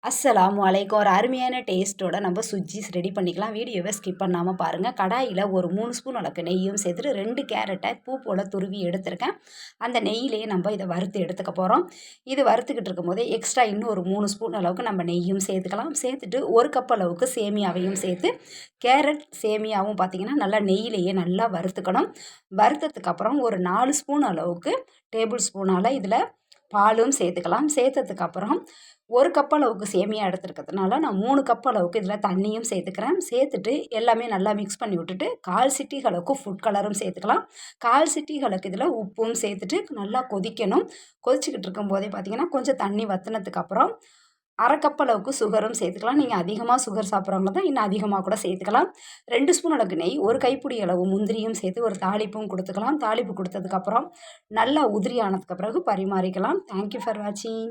அஸ்ஸலாமு அலைக்கும். ஒரு அருமையான டேஸ்ட்டோட நம்ம சுஜ்ஜீஸ் ரெடி பண்ணிக்கலாம். வீடியோவை ஸ்கிப் பண்ணாமல் பாருங்கள். கடாயில் ஒரு 3 ஸ்பூன் அளவுக்கு நெய்யும் சேர்த்துட்டு 2 கேரட்டை பூ போல் துருவி எடுத்திருக்கேன். அந்த நெய்யிலேயே நம்ம இதை வறுத்து எடுத்துக்க போகிறோம். இது வறுத்துக்கிட்டு இருக்கும்போதே எக்ஸ்ட்ரா இன்னும் ஒரு 3 ஸ்பூன் அளவுக்கு நம்ம நெய்யும் சேர்த்துக்கலாம். சேர்த்துட்டு 1 கப் அளவுக்கு சேமியாவையும் சேர்த்து கேரட் சேமியாவும் பார்த்திங்கன்னா நல்லா நெய்யிலேயே நல்லா வறுத்துக்கணும். வறுத்ததுக்கப்புறம் ஒரு 4 ஸ்பூன் அளவுக்கு டேபிள் ஸ்பூனால் இதில் பாலும் சேர்த்துக்கலாம். சேர்த்ததுக்கப்புறம் 1 கப் அளவுக்கு சேமியா எடுத்துருக்கிறதுனால நான் 3 கப் அளவுக்கு இதில் தண்ணியும் சேர்த்துக்கிறேன். சேர்த்துட்டு எல்லாமே நல்லா மிக்ஸ் பண்ணி விட்டுட்டு 1/4 சிட்டிக அளவுக்கு ஃபுட் கலரும் சேர்த்துக்கலாம். 1/4 சிட்டிக அளவுக்கு இதில் உப்பும் சேர்த்துட்டு நல்லா கொதிக்கணும். கொதிச்சுக்கிட்டு இருக்கும்போதே பார்த்திங்கன்னா கொஞ்சம் தண்ணி வற்றினதுக்கப்புறம் 1/2 கப் அளவுக்கு சுகரும் சேர்த்துக்கலாம். நீங்கள் அதிகமாக சுகர் சாப்பிட்றவங்க தான் இன்னும் அதிகமாக கூட சேர்த்துக்கலாம். 2 ஸ்பூன் அளவுக்கு நெய், 1 கைப்பிடி அளவு முந்திரியும் சேர்த்து ஒரு தாளிப்பும் கொடுத்துக்கலாம். தாளிப்பு கொடுத்ததுக்கப்புறம் நல்லா உதிரி ஆனதுக்கு பிறகு பரிமாறிக்கலாம். தேங்க்யூ ஃபார் வாட்சிங்.